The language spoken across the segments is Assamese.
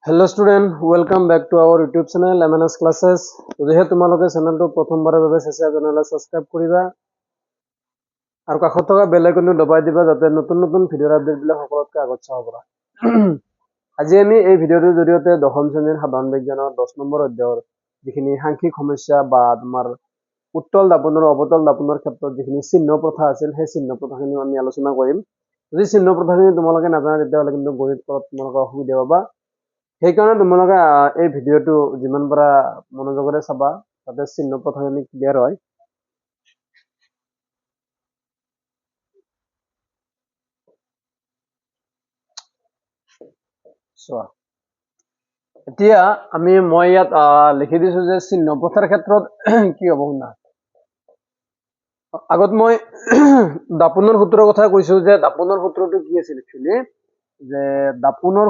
Hello student, welcome back to our YouTube channel MNS Classes. যদিহে তোমালোকে চেনেলটো প্ৰথমবাৰৰ বাবে চাইছা তেনেহলে সাবস্ক্ৰাইব কৰিবা আৰু কাষত থকা বেল আইকনটো দবাই দিবা যাতে নতুন নতুন ভিডিঅ'ৰ আপডেটবিলাক সকলোতকৈ আগত চাব পাৰা। আজি আমি এই ভিডিঅ'টোৰ জৰিয়তে দশম শ্ৰেণীৰ সাধাৰণ বিজ্ঞানৰ 10 নম্বৰ অধ্যায়ৰ যিখিনি সাংখ্যিক সমস্যা বা তোমাৰ উত্তল দাপনৰ অবতল দাপনৰ ক্ষেত্ৰত যিখিনি চিহ্ন প্ৰথা আছিল সেই চিহ্ন প্ৰথাখিনি আমি আলোচনা কৰিম। যদি চিহ্ন প্ৰথাখিনি তোমালোকে নাজানা তেতিয়াহ'লে কিন্তু গণিত কৰাত তোমালোকে অসুবিধা পাবা। সেইকাৰণে তোমালোকে এই ভিডিঅ'টো যিমান পাৰা মনোযোগেৰে চাবা যাতে চিহ্ন প্ৰথাখিনি ক্লিয়াৰ হয়। চোৱা এতিয়া মই ইয়াত লিখি দিছো যে চিহ্ন প্ৰথাৰ ক্ষেত্ৰত কি হ'ব শুনা। আগত মই দাপনৰ সূত্ৰৰ কথা কৈছো যে দাপনৰ সূত্ৰটো কি আছিল একচুৱেলি যে দাপনৰ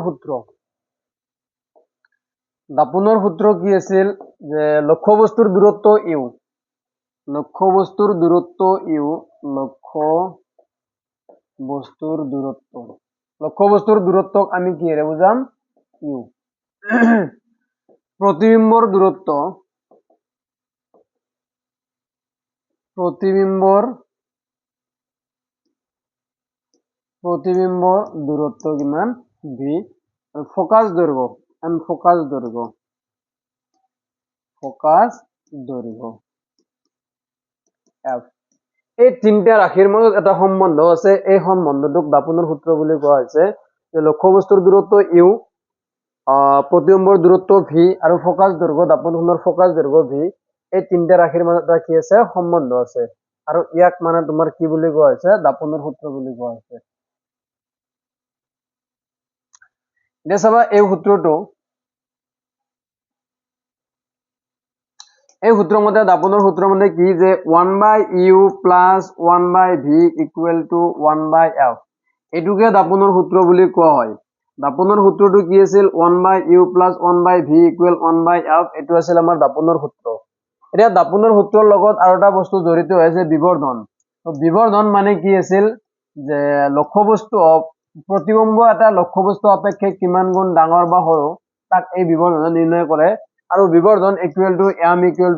সূত্ৰ কি আছিল যে লক্ষ্যবস্তুৰ দূৰত্ব ইউ লক্ষ্যবস্তুৰ দূৰত্বক আমি কিহেৰে বুজাম ইউ প্ৰতিবিম্বৰ দূৰত্ব কিমান ভি আৰু ফোকাস দৈৰ্ঘ্য এফ। এই তিনটা ৰাশিৰ মাজত এটা সম্বন্ধ আছে। এই সম্বন্ধটোক দাপনৰ সূত্ৰ বুলি কোৱা হৈছে যে লক্ষ্যবস্তুৰ দূৰত্ব ইউ প্ৰতিবিম্বৰ দূৰত্ব ভি আৰু ফোকাস দৈৰ্ঘ্য দাপনখনৰ ফোকাস দৈৰ্ঘ্য ভি এই তিনটা ৰাশিৰ মাজত এটা কি আছে সম্বন্ধ আছে আৰু ইয়াক মানে তোমাৰ কি বুলি কোৱা হৈছে দাপনৰ সূত্ৰ বুলি কোৱা হৈছে। এতিয়া চাবা এই সূত্ৰ মতে দাপনৰ সূত্ৰ মতে কি যে 1/u + 1/v = 1/f এইটোকে দাপনৰ সূত্ৰ বুলি কোৱা হয়। দাপনৰ সূত্ৰটো কি আছিল 1/u + 1/v = 1/f এইটো আছিল আমাৰ দাপনৰ সূত্ৰ। এতিয়া দাপনৰ সূত্ৰৰ লগত আৰু এটা বস্তু জড়িত হৈ আছে বিবৰ্ধন। বিবৰ্ধন মানে কি আছিল যে লক্ষ্যবস্তু প্ৰতিবিম্ব এটা লক্ষ্যবস্তু অপেক্ষে কিমান গুণ ডাঙৰ বা সৰু তাক এই বিবৰ্ধনে নিৰ্ণয় কৰে আৰু বিবৰ্ধন m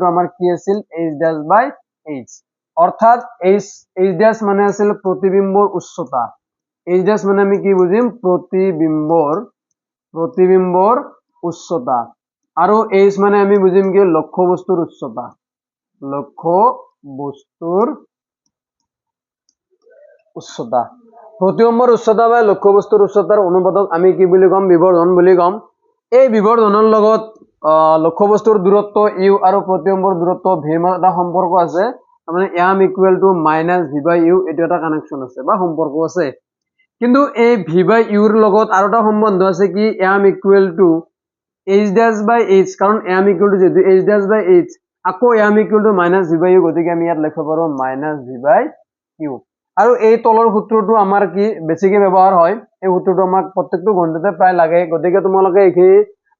আমাৰ কি আছিল h'/h অৰ্থাৎ h' মানে আছিল প্ৰতিবিম্বৰ উচ্চতা। h' মানে আমি কি বুজিম প্ৰতিবিম্বৰ উচ্চতা আৰু h মানে আমি বুজিম কি লক্ষ্যবস্তুৰ উচ্চতা প্ৰতিবিম্বৰ উচ্চতা বা লক্ষ্যবস্তুৰ উচ্চতাৰ অনুপাতক আমি কি বুলি ক'ম বিবৰ্ধন বুলি ক'ম। এই বিবৰ্ধনৰ লগত লক্ষ্যবস্তুৰ দূৰত্ব ইউ আৰু প্ৰতিবিম্বৰ দূৰত্ব ভিৰ মাজত এটা সম্পৰ্ক আছে। মানে m = -v/u এইটো এটা কানেকশ্যন আছে বা সম্পৰ্ক আছে। কিন্তু এই v/u ৰ লগত আৰু এটা সম্বন্ধ আছে কি m = h'/h কাৰণ m যেহেতু h'/h আকৌ m = -v/u গতিকে আমি ইয়াত লিখিব পাৰো -v/u আৰু এই তলৰ সূত্ৰটো আমাৰ কি বেছিকৈ ব্যৱহাৰ হয়। এই সূত্ৰটো আমাক প্ৰত্যেকটো গণিততে প্ৰায় লাগে গতিকে তোমালোকে এইখিনি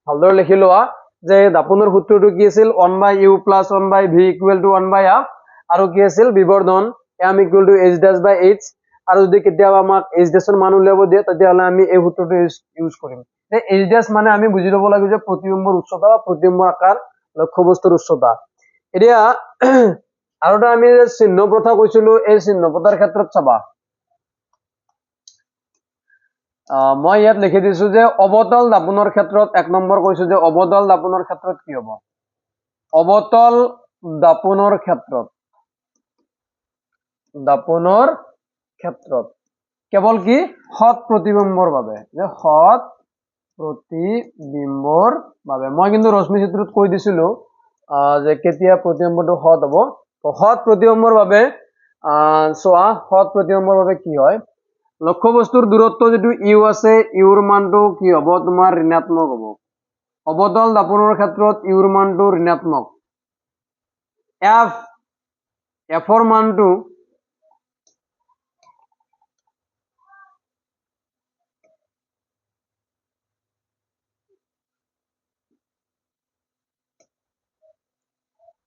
ভালদৰে লিখি লোৱা যে দাপনৰ সূত্ৰটো কি আছিল 1/u + 1/v = 1/f আৰু কি আছিল বিবৰ্ধন m = h'/h আৰু যদি কেতিয়াবা আমাক h' ৰ মান উলিয়াব দিয়ে তেতিয়াহ'লে আমি এই সূত্ৰটো ইউজ কৰিম। এই h' মানে আমি বুজি ল'ব লাগিব যে প্ৰতিবিম্বৰ উচ্চতা বা প্ৰতিবিম্বৰ আকাৰ লক্ষ্যবস্তুৰ উচ্চতা। এতিয়া আৰু এটা আমি যে চিহ্ন প্ৰথা কৈছিলো এই চিহ্ন প্ৰথাৰ ক্ষেত্ৰত চাবা মই ইয়াত লিখি দিছো যে অবতল দাপনৰ ক্ষেত্ৰত 1 নম্বৰ কৈছো যে অবতল দাপনৰ ক্ষেত্ৰত কি হ'ব অবতল দাপনৰ ক্ষেত্ৰত কেৱল কি সৎ প্ৰতিবিম্বৰ বাবে মই কিন্তু ৰশ্মি চিত্ৰত কৈ দিছিলো যে কেতিয়া প্ৰতিবিম্বটো সৎ হ'ব। সৎ প্ৰতিবিম্বৰ বাবে চোৱা সৎ প্ৰতিবিম্বৰ বাবে কি হয় লক্ষ্যবস্তুৰ দূৰত্ব যেটো ইউ আছে ইউৰ মানটো কি হ'ব তোমাৰ ঋণাত্মক হ'ব। অবতল দাপনৰ ক্ষেত্ৰত ইউৰ মানটো ঋণাত্মক এফৰ মানটো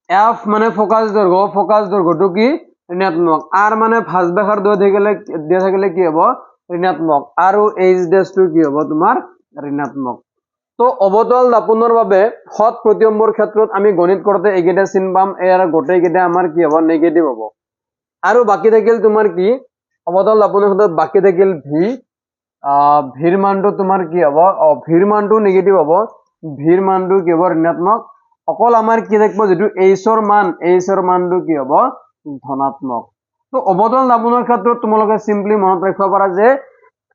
এফ মানে ফোকাস দৈৰ্ঘ্যটো কি ঋণাত্মক আৰ মানে ভাঁজ বেখাৰ দিয়া থাকিলে কি হ'ব ঋণাত্মক আৰু h' টো কি হ'ব তোমাৰ ঋণাত্মক। তো অবতল দাপনৰ বাবে সৎ প্ৰতিবিম্বৰ ক্ষেত্ৰত আমি গণিত কৰোঁতে এইকেইটা চিন পাম, ইয়াৰ গোটেইকেইটা আমাৰ কি হ'ব নেগেটিভ হ'ব। আৰু বাকী থাকিল তোমাৰ কি অবতল দাপনৰ ক্ষেত্ৰত বাকী থাকিল ভি, ভিৰ মানটো তোমাৰ কি হ'ব, ভিৰ মানটো নেগেটিভ হ'ব, ভিৰ মানটো কি হ'ব ঋণাত্মক। অকল আমাৰ কি থাকিব যেটো এইচৰ মানটো কি হ'ব ধনাত্মক। তো অবতল দাপনৰ ক্ষেত্ৰত তোমালোকে সিম্পলি মনত ৰাখিব পাৰা যে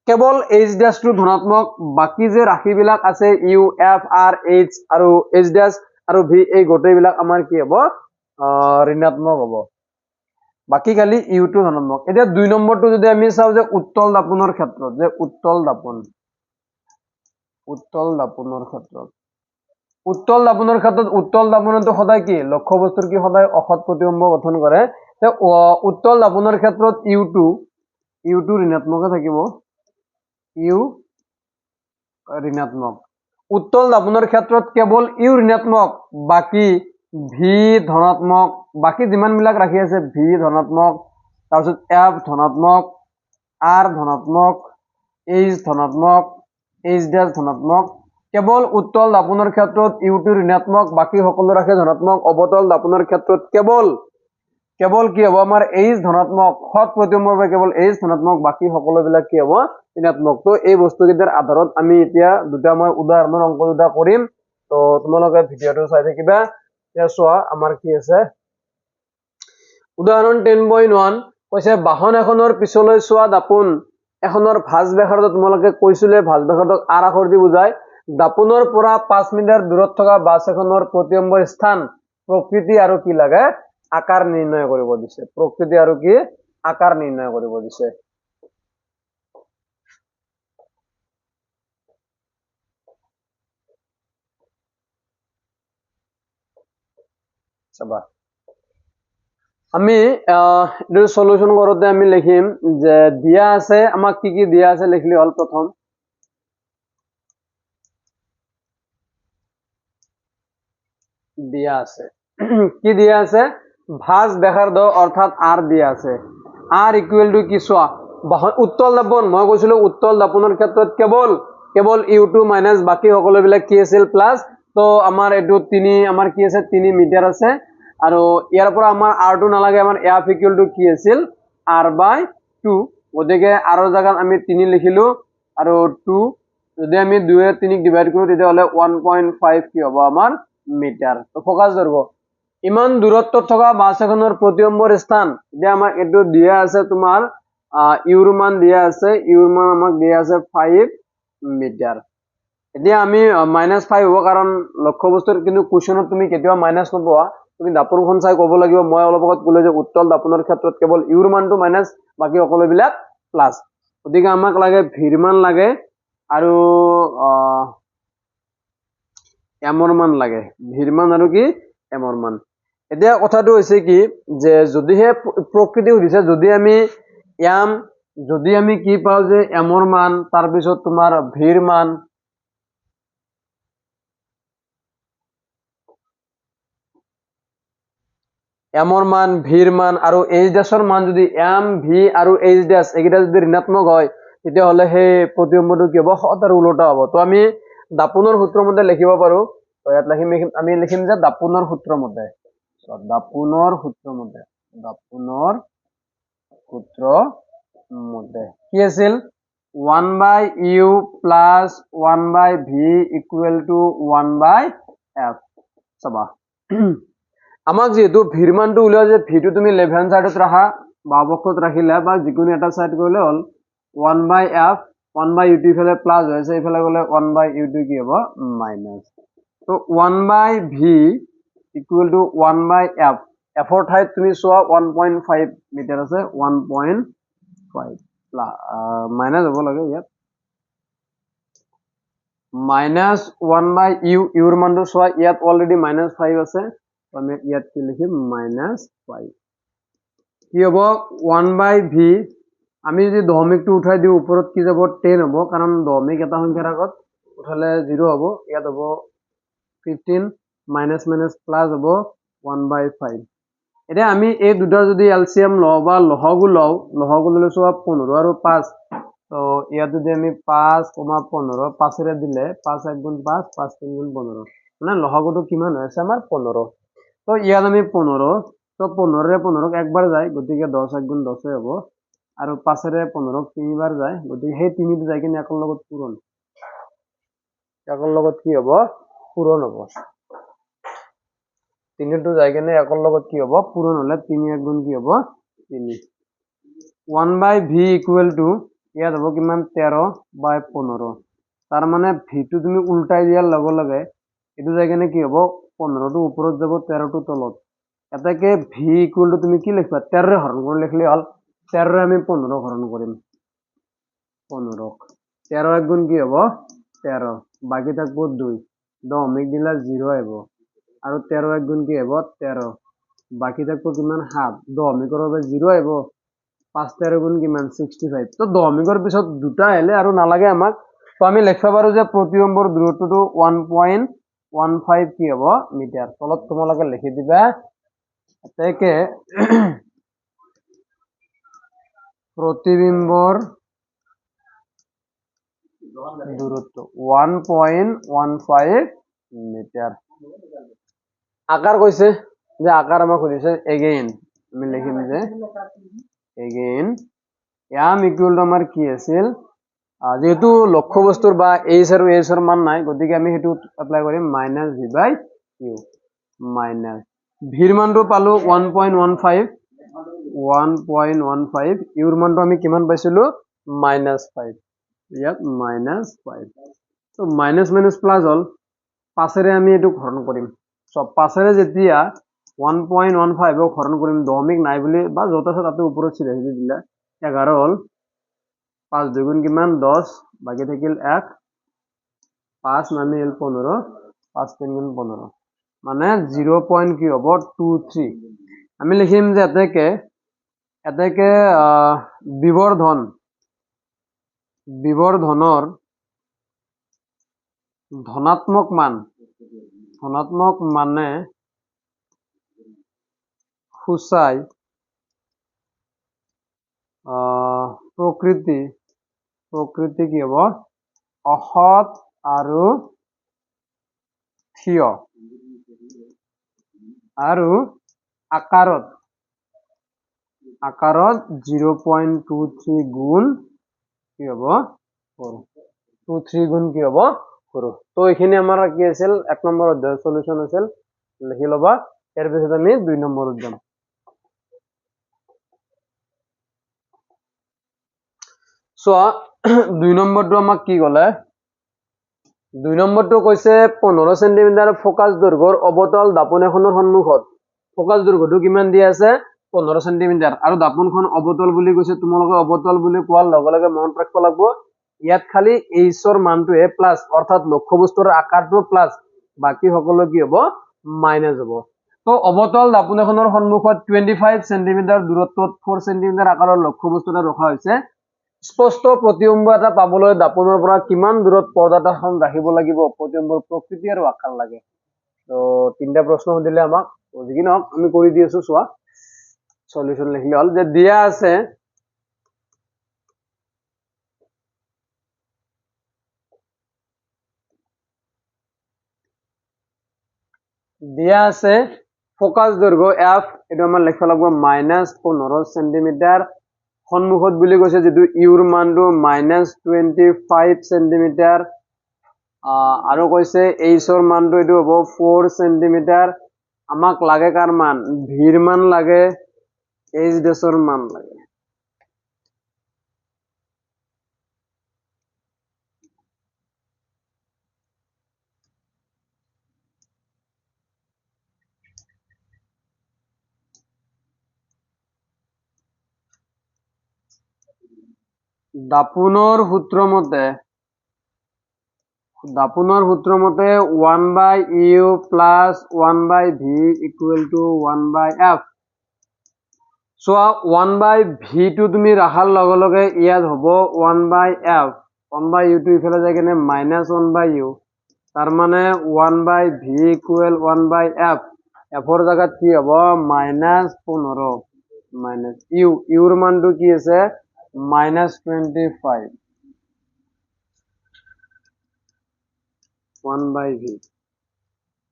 কেৱল এইচ ড্যাশটো ধনাত্মক, বাকি যে ৰাশিবিলাক আছে ইউ এফ আৰ এইচ আৰু এইচ ড্যাশ আৰু ভি এই গোটেইবিলাক আমাৰ কি হ'ব ঋণাত্মক হ'ব, বাকি খালি ইউটো ধনাত্মক। এতিয়া 2 নম্বৰটো যদি আমি চাও যে উত্তল দাপনৰ ক্ষেত্ৰত, যে উত্তল দাপনৰ ক্ষেত্ৰত উত্তল দাপনটো সদায় কি লক্ষ্য বস্তুৰ কি সদায় অসৎ প্ৰতিবিম্ব গঠন কৰে। তে উত্তল দাপনৰ ক্ষেত্ৰত ইউটো ঋণাত্মকে থাকিব, ইউ ঋণাত্মক। উত্তল দাপনৰ ক্ষেত্ৰত কেৱল ইউ ঋণাত্মক, বাকি ভি ধনাত্মক, বাকি যিমানবিলাক ৰাখি আছে ভি ধনাত্মক, তাৰপিছত এফ ধনাত্মক, আৰ ধনাত্মক, এইচ ধনাত্মক, এইচ ড্যাশ ধনাত্মক। কেৱল উত্তল দাপনৰ ক্ষেত্ৰত ইউটো ঋণাত্মক, বাকি সকলো ৰাশি ধনাত্মক। অবতল দাপনৰ ক্ষেত্ৰত কেৱল কি হ'ব আমাৰ এইচ ধনাত্মক, সৎ প্ৰতিবিম্বৰ বাবে কেৱল এইচ ধনাত্মক, বাকি সকলোবিলাক কি হ'ব ঋণাত্মক। তো এই বস্তুকেইটাৰ আধাৰত আমি এতিয়া দুটা মই উদাহৰণৰ অংক দুটা কৰিম, তো তোমালোকে ভিডিঅটো চাই থাকিবা। এতিয়া চোৱা আমাৰ কি আছে উদাহৰণ 10.1 কৈছে বাহন এখনৰ পিছলৈ চোৱা দাপোন এখনৰ ভাঁজ ব্যাসাৰ্ধ তোমালোকে কৈছিলে ভাঁজ ব্যাসাৰ্ধক আৰ আখৰ দি বুজায়। দাপোনৰ পৰা 5 মিটাৰ দূৰত থকা বাছ এখনৰ প্ৰতিবিম্বৰ স্থান প্ৰকৃতি আৰু কি লাগে আকাৰ নিৰ্ণয় কৰিব দিছে, প্ৰকৃতি আৰু কি আকাৰ নিৰ্ণয় কৰিব দিছে। চাবা আমি এটো সলিউশন কৰোতে আমি লিখিম যে দিয়া আছে আমাক কি কি দিয়া আছে লিখলি হল। প্ৰথম দিয়া আছে কি দিয়া আছে ভাঁজ ব্যাসাৰ্ধ অৰ্থাৎ আৰ দিয়া আছে, আৰ ইকুৱেল টু কি চোৱা উত্তল দাপন মই কৈছিলো উত্তল দাপনৰ ক্ষেত্ৰত কেৱল ইউ2 মাইনাস বাকি সকলোবিলাক কি আছিল প্লাস। তো আমাৰ এটো 3 আমাৰ কি আছে 3 মিটাৰ আছে আৰু ইয়াৰ পৰা আমাৰ r2 নালাগে, আমাৰ এফ ইকুৱেল টু কি আছিল r/2, গতিকে r ৰ জায়গাত আমি 3 লিখিলো আৰু 2 যদি আমি 2 এ 3 ডিভাইড কৰো তেতিয়া হলে 1.5 কি হ'ব আমাৰ মিটাৰ। তো ফোকাস ধৰব ইমান দূৰত্বত থকা বাছ এখনৰ প্ৰতিবিম্বৰ স্থান, এতিয়া আমাক এটো দিয়া আছে তোমাৰ ইউৰ মান দিয়া আছে, ইউৰ মান আমাক দিয়া আছে 5 মিটাৰ। এতিয়া আমি -5 হ'ব কাৰণ লক্ষ্য বস্তুৰ কিন্তু কোৱেশ্চনত তুমি কেতিয়াবা মাইনাস নপোৱা, তুমি দাপনখন চাই ক'ব লাগিব মই অলপ আগত ক'লো যে উত্তল দাপনৰ ক্ষেত্ৰত কেৱল ইউৰ মানটো মাইনাস বাকি সকলোবিলাক প্লাস। গতিকে আমাক লাগে ভিৰ মান লাগে আৰু এমৰ মান লাগে, ভিৰ মান আৰু কি এমৰ মান। এতিয়া কথাটো হৈছে কি যে যদিহে প্ৰকৃতি সুধিছে যদি আমি কি পাও যে এমৰ মান তাৰ পিছত তোমাৰ ভিৰ মান এমৰ মান ভিৰ মান আৰু এইচ ড্যাশৰ মান যদি এম ভি আৰু এইচ ড্যাশ এইকেইটা যদি ঋণাত্মক হয় তেতিয়া হলে সেই প্ৰতিবিম্বটো কি হ'ব সৎ আৰু ওলোটা হ'ব। তো আমি দাপনৰ সূত্ৰ মতে লিখিব পাৰো, তো ইয়াত আমি লিখিম যে দাপনৰ সূত্ৰ মতে কি আছিল 1/u plus 1/v equal to 1/f। চাবা আমাক যেহেতু ভিৰ মানটো উলিওৱা যে ভিটো তুমি লেফট হ্যান্ড সাইডত ৰাখা বা বক্সত ৰাখিলা বা যিকোনো এটা সাইড কৰিলে হ'ল 1/f 1/u2 ইফালে প্লাস হৈ আছে ইফালে গলে 1/u2 কি হ'ব মাইনাস। তো 1/v equal to 1/f, f ৰ ঠাইত তুমি চোৱা 1.5 মিটাৰ আছে 1.5 মাইনাস হ'ব লাগে ইয়াত -1/u ইউৰ মানটো চোৱা ইয়াত অলৰেডি -5 আছে, আমি ইয়াত কি লিখিম -5 কি হ'ব 1/v। আমি যদি দশমিকটো উঠাই দিও ওপৰত কি যাব 10 হ'ব কাৰণ দশমিক এটা সংখ্যাৰ আগত উঠালে 0 হ'ব, ইয়াত হ'ব 15 মাইনাস প্লাস হ'ব 1/5। এতিয়া আমি এই দুটাৰ যদি এলসিএম লওঁ বা লহগু লওঁ, লহগু ললে চোৱা 15 আৰু 5 তো ইয়াত যদি আমি 5,15 5 দিলে 5 1 গুণ 5 5 3 গুণ 15 মানে লসাগুটো কিমান হৈ আছে আমাৰ 15। তো ইয়াত আমি 15 তো 15 15 একবাৰ যায় গতিকে 10 1 গুণ 10 হ'ব আৰু 5 15 তিনিবাৰ যায় গতিকে সেই তিনিটো যাই কিনে একৰ লগত পূৰণ একৰ লগত কি হ'ব পূৰণ হ'ব তিনিটো যাই কিনে একৰ লগত কি হ'ব পূৰণ হলে 3 1 গুণ কি হ'ব 3 1/v ইকুৱেল টু ইয়াত হ'ব কিমান 13/15 তাৰ মানে ভিটো তুমি উল্টাই দিয়াৰ লগে লগে এইটো যাই কিনে কি হ'ব 15টো ওপৰত যাব 13টো তলত এটাকে ভি ইকুৱেল টু তুমি কি লিখবা 13 হৰণ কৰি লিখলে হ'ল 13 আমি 15 হৰণ কৰিম 15 13 1 গুণ কি হ'ব 13 বাকি থাকব 2 দশমিক দিলে 0 আহিব আৰু 13 1 গুণ কি হ'ব 13 বাকি থাকব কিমান 7 দশমিকৰ বাবে 0 আহিব 5 13 গুণ কিমান 65 তো দশমিকৰ পিছত দুটা আহিলে আৰু নালাগে আমাক তো আমি লিখবা পাৰো যে প্ৰতিবিম্বৰ দূৰত্বটো 1.15 কি হ'ব মিটাৰ তলত তোমালোকে লিখি দিবা এতেকে प्रतिबिंबर दूरत्व 1.15 মিটার আকার কইছে যে আকার আমাক খুদিছে এগেইন আমি লিখিম যে এগেইন এম ইকুয়াল টু আমার কি আছিল যেহেতু লক্ষ্য বস্তুর বা এইচ আর এইচ এর মান নাই গতিকে আমি হেতু এপ্লাই কৰিম -v/q মাইনাস ভিৰ মানটো পালো 1.15 1.15 ইউৰ মানটো আমি কিমান পাইছিলো -5 ইয়াত -5 তো মাইনাস মাইনাস প্লাস হল 5 আমি এটো হৰণ কৰিম সব 5 যেতিয়া 1.15 ক হৰণ কৰিম দশমিক নাই বুলি বা যত আছে তাতে ওপৰত চিধাই দিলে 11 হল 5 2 গুণ কিমান 10 বাকি থাকিল 1 5 নামি 15 5 3 গুণ 15 মানে 0. কি হ'ব 23 আমি লিখিম যে এতেকে বিবৰ্ধনৰ ধনাত্মক মানে সূচাই প্ৰকৃতি কি হ'ব অসৎ আৰু থিয় আৰু আকাৰত 0.23 গুণ কি হ'ব 23 গুণ কি হ'ব সৰু তো এইখিনি আমাৰ কি আছিল 1 নম্বৰ অধ্যায়ৰ সলিউশন আছিল লিখি লবা ইয়াৰ পিছত আমি 2 নম্বৰত যাম সো 2 নম্বৰটো আমাক কি ক'লে 2 নম্বৰটো কৈছে 15 সেন্টিমিটাৰ ফোকাস দৈৰ্ঘ্যৰ অবতল দাপোন এখনৰ সন্মুখত ফোকাস দৈৰ্ঘ্যটো কিমান দিয়া আছে 15 সেন্টিমিটাৰ আৰু দাপোনখন অবতল বুলি কৈছে তোমালোকে অবতল বুলি কোৱাৰ লগে লগে মনত ৰাখিব লাগিব ইয়াত খালি এইচৰ মানটোহে প্লাস অৰ্থাৎ লক্ষ্যবস্তুৰ আকাৰটো প্লাস বাকি সকলো কি হ'ব মাইনাস হ'ব তো অবতল দাপোন এখনৰ সন্মুখত 25 সেন্টিমিটাৰ দূৰত্বত 4 সেন্টিমিটাৰ আকাৰৰ লক্ষ্যবস্তু এটা ৰখা হৈছে স্পষ্ট প্ৰতিবিম্ব এটা পাবলৈ দাপোনৰ পৰা কিমান দূৰত পৰ্দাখন ৰাখিব লাগিব প্ৰতিবিম্বৰ প্ৰকৃতি আৰু আকাৰ লাগে তো তিনটা প্ৰশ্ন দিলে আমাক যি নহওক আমি কৰি দি আছো চোৱা সলিউশন লিখলে হল যে দিয়া আছে ফোকাস দৈৰ্ঘ্য f এটো আমাৰ লিখবা লাগিব -15 সেন্টিমিটাৰ সন্মুখত বুলি কৈছে যেটো ইউৰ মানটো -25 সেন্টিমিটাৰ আৰু কৈছে এইচৰ মানটো এটো হ'ব 4 সেন্টিমিটাৰ আমাক লাগে কাৰ মান ভিৰ মান লাগে এইচ ডেছৰ মান লাগে দাপোনৰ সূত্ৰ মতে 1/u plus 1/v equal to 1/f so 1/v টো তুমি ৰাখাৰ লগে লগে ইয়াত হ'ব 1/f 1/u টো ইফালে যায় কিনে -1/u তাৰ মানে 1/v equal 1/f f ৰ জায়গাত কি হ'ব -15 - u ইউৰ মানটো কি আছে -25 1/v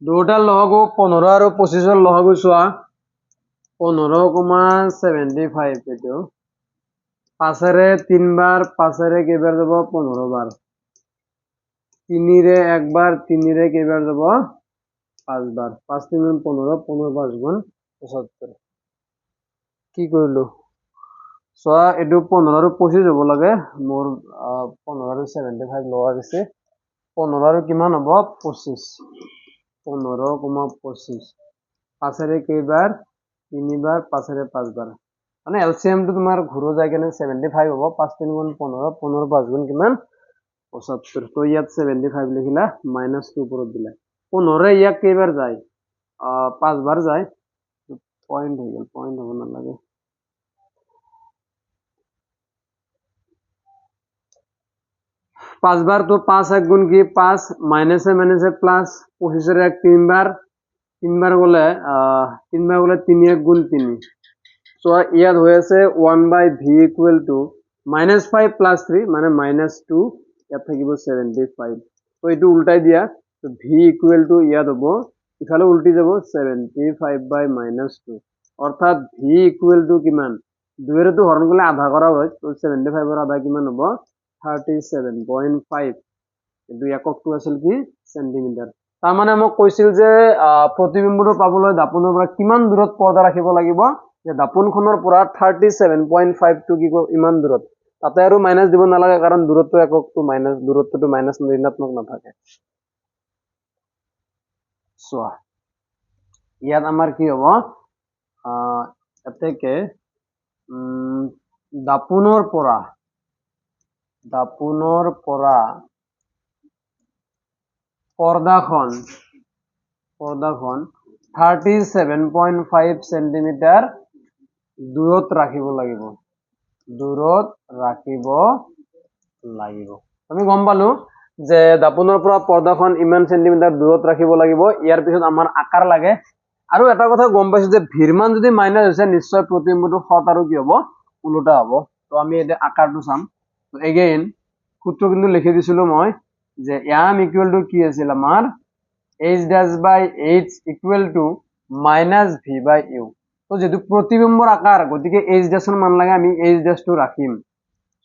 দুটাৰ লহগু 15 আৰু 25ৰ লহগু চোৱা 15,75 এইটো 5ৰে 3 বাৰ 5ৰে কেইবাৰ যাব 15 বাৰ 3ৰে একবাৰ 3ৰে কেইবাৰ যাব 5 বাৰ 5 3 গুণ 15 15 5 গুণ 75 কি কৰিলো চোৱা এইটো 15 আৰু 25 হ'ব লাগে মোৰ 15 আৰু 75 লোৱা গৈছে 15 আৰু কিমান হ'ব 25 15,25 5ৰে কেইবাৰ 3 বাৰ 5ৰে 5 বাৰ মানে এলসিএম টো তোমাৰ ঘুৰো যায় কেনে 75 হ'ব 5 3 গুণ 15 15 5 গুণ কিমান 75 তো ইয়াত 75 লিখিলা -2 ওপৰত দিলা 15 ইয়াক কেইবাৰ যায় 5 বাৰ যায় পয়েন্ট হৈ গ'ল পয়েন্ট হ'ব নালাগে 5 बार तो 5 एक गुण की 5 माइनस है प्लस 25 एक 3 बार बोले 3 एक गुण 3 सो ইয়াত হৈ আছে 1/v ইকুয়াল টু -5 প্লাস 3 মানে -2 ইয়াত থাকিব 75 তো এটো উল্টাই দিয়া তো v ইকুয়াল টু ইয়াত হ'ব ইফালে উল্টি যাব 75/-2 অর্থাৎ v ইকুয়াল টু কিমান 2 এর তো হরণ করলে আধা করা হয় তো 75 এর আধা কিমান হ'ব 37.5 কিন্তু এককটো আছিল কি সেন্টিমিটার তাৰ মানে মোক কৈছিল যে প্ৰতিবিম্বটো পাবলৈ দাপনৰ পৰা কিমান দূৰত পৰ্দা ৰাখিব লাগিব যে দাপনখনৰ পৰা 37.5 টু কি ইমান দূৰত তাতে আৰু মাইনাস দিব নালাগে কাৰণ দূৰত্ব এককটো মাইনাস দূৰত্বটো মাইনাস ঋণাত্মক নাথাকে সোয়া ইয়াত আমাৰ কি হ'ব এতেকে দাপনৰ পৰা পৰ্দাখন 37.5 সেন্টিমিটাৰ দূৰত ৰাখিব লাগিব আমি গম পালো যে দাপনৰ পৰা পৰ্দাখন ইমান সেন্টিমিটাৰ দূৰত ৰাখিব লাগিব ইয়াৰ পিছত আমাৰ আকাৰ লাগে আৰু এটা কথা গম পাইছো যে ভিৰ মান যদি মাইনাস হৈছে নিশ্চয় প্ৰতিবিম্বটো হত আৰু কি হ'ব উল্টা হ'ব তো আমি এটা আকাৰটো চাম তো এগেইন সূত্র কিন্তু লিখি দিছিলো মই যে m ইকুয়াল টু কি আছিল আমার h dash by h equal to -v by u তো যেহেতু প্রতিবিম্বর আকার গতিকে h dash এর মান লাগে আমি h dash টো রাখিম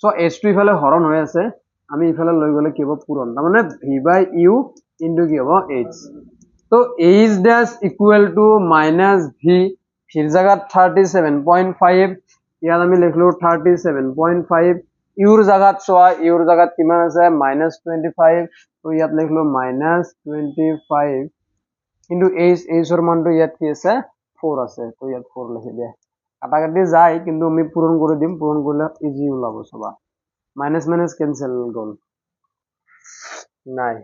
সো h টো ইফালে হরণ হৈ আছে আমি ইফালে লৈ গলে কি হ'ব পূরণ তাৰ মানে v by u ইনটু কি হ'ব h তো h dash equal to -v ভিৰ জায়গাত 37.5 ইয়াত আমি লিখলো 37.5 ইউৰ জায়গাত চোৱা ইউর জায়গাত কিমান আছে -25 তো ইয়াত লিখলো -25 কিন্তু h এর মানটো ইয়াত কি আছে 4 আছে তো ইয়াত 4 লিখি দিয়া কাটাকাটি যায় কিন্তু আমি পূরণ করে দিম পূরণ করলে ইজি ওলাব সবা মাইনাস মাইনাস ক্যান্সেল গল নাই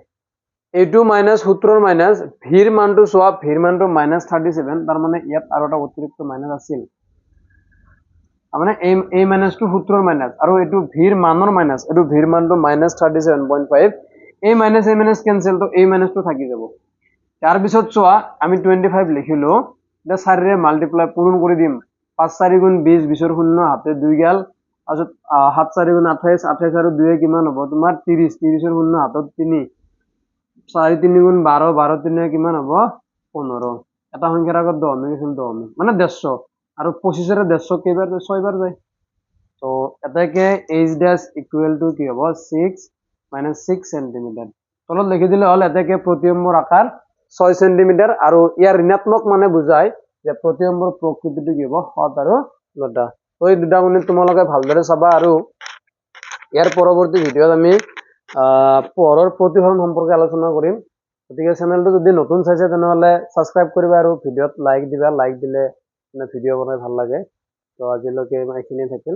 এইটো মাইনাস সূত্ৰৰ মাইনাস ভিৰ মানটো চোৱা ভিৰ মানটো -37 তাৰ মানে ইয়াত আৰু এটা অতিৰিক্ত মাইনাস আছিল মানে এই মাইনাসটো সূত্ৰৰ মাইনাস আৰু এটো ভিৰ মানৰ মাইনাস এটো ভিৰ মানটো -37.5 এই মাইনাস ক্যান্সেল তো এই মাইনাসটো থাকি যাব তাৰ পিছত চোৱা আমি 25 লিখিলো এটা 4 ৰে মাল্টিপ্লাই পূৰণ কৰি দিম 5 4 গুণ 20 20 ৰ শূন্য হাতে 2 গেল আৰু 7 4 গুণ 28 28 আৰু 2 কিমান হ'ব তোমাৰ 30 30 ৰ শূন্য হাতত 3 4 3 গুণ 12 12 3 কিমান হ'ব 15 এটা সংখ্যাৰ আগত 10 মিলিছিল 10 মানে 150 আৰু 25 ৰ 150 কেইবাৰ 6 বাৰ যায় তো এটাকে h dash ইকুয়াল টু কি হ'ব 6 6 সেন্টিমিটার তলত লিখি দিলে হল এটাকে প্ৰতিবিম্বৰ আকাৰ 6 সেন্টিমিটাৰ আৰু ইয়াৰ ঋণাত্মক মানে বুজায় যে প্ৰতিবিম্বৰ প্ৰকৃতিটো কি হ'ব হত আৰু লতা তো এই দুটা গুণ তোমালোকে ভালদৰে চাবা আৰু ইয়াৰ পৰৱৰ্তী ভিডিঅত আমি পোহৰৰ প্ৰতিফলন সম্পৰ্কে আলোচনা কৰিম গতিকে চেনেলটো যদি নতুন চাইছে তেনেহলে সাবস্ক্ৰাইব কৰিবা আৰু ভিডিঅত লাইক দিবা লাইক দিলে মানে ভিডিঅ বনাই ভাল লাগে তো আজিলৈকে এইখিনি থাকিল